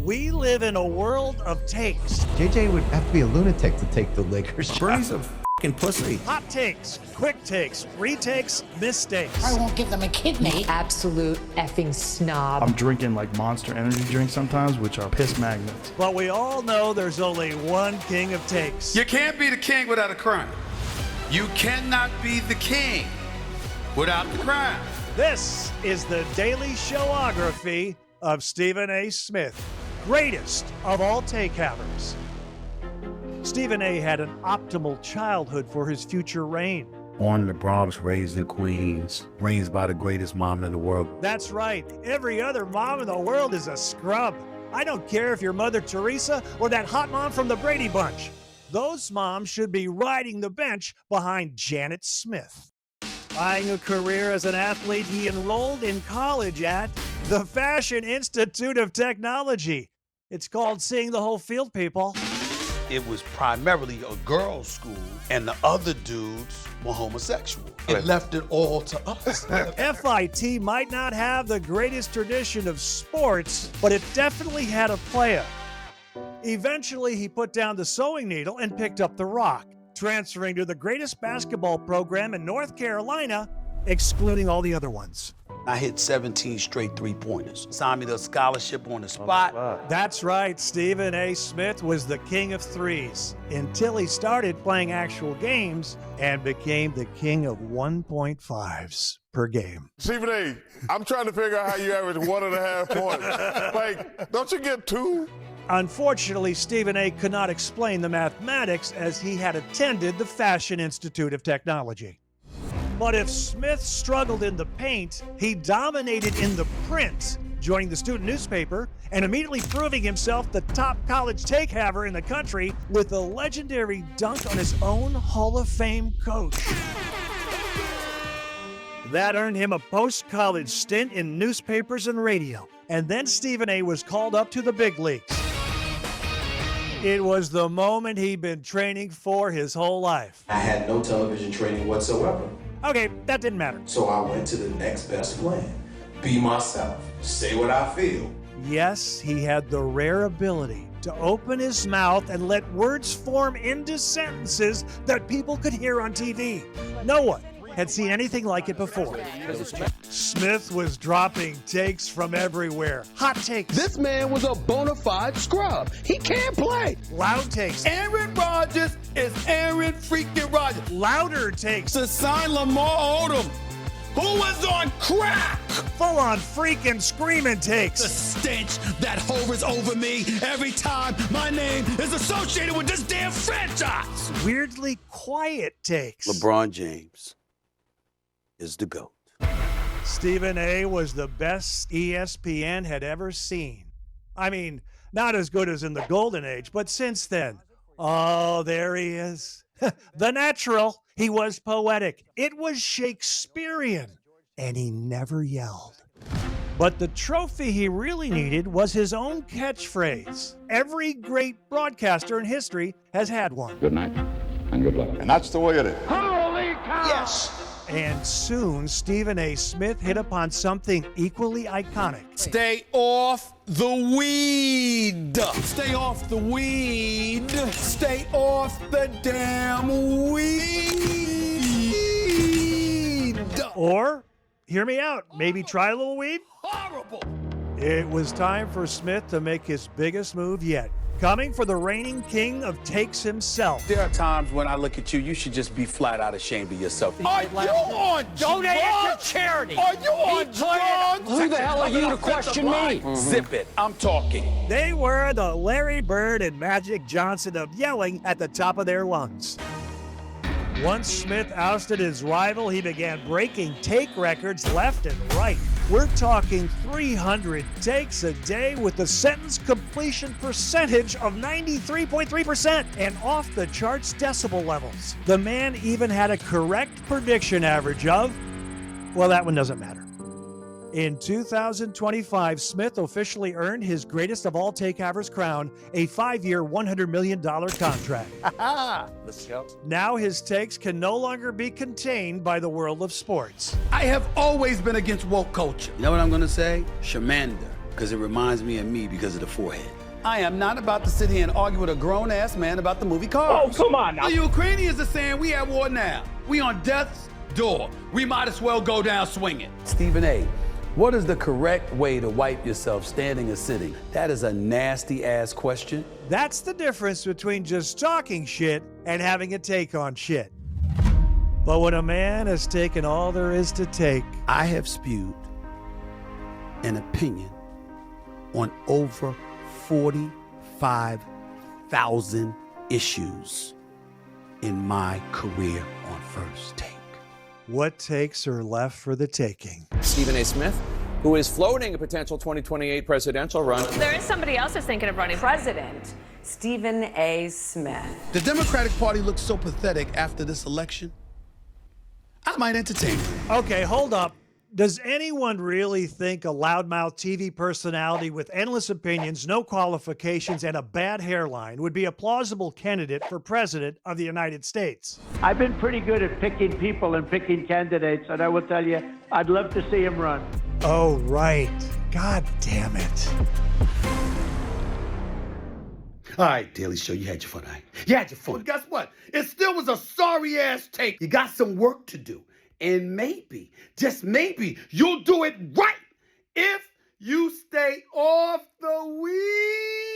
We live in a world of takes. JJ would have to be a lunatic to take the Lakers job. Bernie's a f***ing pussy. Hot takes, quick takes, retakes, mistakes. I won't give them a kidney. Absolute effing snob. I'm drinking like Monster Energy drinks sometimes, which are piss magnets. But we all know there's only one king of takes. You can't be the king without a crown. You cannot be the king without the crown. This is the daily showography of Stephen A. Smith, greatest of all take-havers. Stephen A. had an optimal childhood for his future reign. Born in the Bronx, raised in Queens, raised by the greatest mom in the world. That's right. Every other mom in the world is a scrub. I don't care if you're Mother Teresa or that hot mom from the Brady Bunch. Those moms should be riding the bench behind Janet Smith. Eyeing a career as an athlete, he enrolled in college at the Fashion Institute of Technology. It's called seeing the whole field, people. It was primarily a girls' school, and the other dudes were homosexual. It left it all to us. FIT might not have the greatest tradition of sports, but it definitely had a player. Eventually, he put down the sewing needle and picked up the rock, transferring to the greatest basketball program in North Carolina, excluding all the other ones. I hit 17 straight three-pointers. Signed me to a scholarship on the spot. That's right, Stephen A. Smith was the king of threes until he started playing actual games and became the king of 1.5s per game. Stephen A., I'm trying to figure out how you average 1.5 points. Like, don't you get 2? Unfortunately, Stephen A. could not explain the mathematics as he had attended the Fashion Institute of Technology. But if Smith struggled in the paint, he dominated in the print, joining the student newspaper and immediately proving himself the top college take-haver in the country with a legendary dunk on his own Hall of Fame coach. That earned him a post-college stint in newspapers and radio. And then Stephen A. was called up to the big leagues. It was the moment he'd been training for his whole life. I had no television training whatsoever. Okay, that didn't matter. So I went to the next best plan. Be myself. Say what I feel. Yes, he had the rare ability to open his mouth and let words form into sentences that people could hear on TV. No one had seen anything like it before. Smith was dropping takes from everywhere. Hot takes. This man was a bona fide scrub. He can't play. Loud takes. Aaron Rodgers is Aaron freaking Rodgers. Louder takes. To sign Lamar Odom, who was on crack. Full-on freaking screaming takes. The stench that hovers over me every time my name is associated with this damn franchise. Weirdly quiet takes. LeBron James is the GOAT. Stephen A. was the best ESPN had ever seen. I mean, not as good as in the golden age, but since then. Oh, there he is. The natural. He was poetic. It was Shakespearean. And he never yelled. But the trophy he really needed was his own catchphrase. Every great broadcaster in history has had one. Good night and good luck. And that's the way it is. Holy cow! Yes. And soon, Stephen A. Smith hit upon something equally iconic. Stay off the weed. Stay off the weed. Stay off the damn weed. Or, hear me out, maybe try a little weed? Horrible. It was time for Smith to make his biggest move yet. Coming for the reigning king of takes himself. There are times when I look at you, you should just be flat out ashamed of yourself. Are you on Donate drugs? it to charity. Are you on drugs? Who the hell are you to question me? Zip it. I'm talking. They were the Larry Bird and Magic Johnson of yelling at the top of their lungs. Once Smith ousted his rival, he began breaking take records left and right. We're talking 300 takes a day with a sentence completion percentage of 93.3% and off the charts decibel levels. The man even had a correct prediction average of, well, that one doesn't matter. In 2025, Smith officially earned his greatest of all take-havers crown, a 5-year, $100 million contract. Let's go. Now his takes can no longer be contained by the world of sports. I have always been against woke culture. You know what I'm going to say? Shamander. because it reminds me of me because of the forehead. I am not about to sit here and argue with a grown-ass man about the movie Cars. Oh, come on now. The Ukrainians are saying we at war now. We on death's door. We might as well go down swinging. Stephen A., what is the correct way to wipe yourself, standing or sitting? That is a nasty-ass question. That's the difference between just talking shit and having a take on shit. But when a man has taken all there is to take, I have spewed an opinion on over 45,000 issues in my career on First Take. what takes are left for the taking? Stephen A. Smith, who is floating a potential 2028 presidential run. There is somebody else who's thinking of running. President Stephen A. Smith. The Democratic Party looks so pathetic after this election, I might entertain it. Okay, hold up. Does anyone really think a loudmouth TV personality with endless opinions, no qualifications, and a bad hairline would be a plausible candidate for president of the United States? I've been pretty good at picking people and picking candidates, and I will tell you, I'd love to see him run. Oh, right. God damn it. All right, Daily Show, you had your fun, all right? You had your fun. But guess what? It still was a sorry-ass take. You got some work to do. And maybe, just maybe, you'll do it right if you stay off the weed.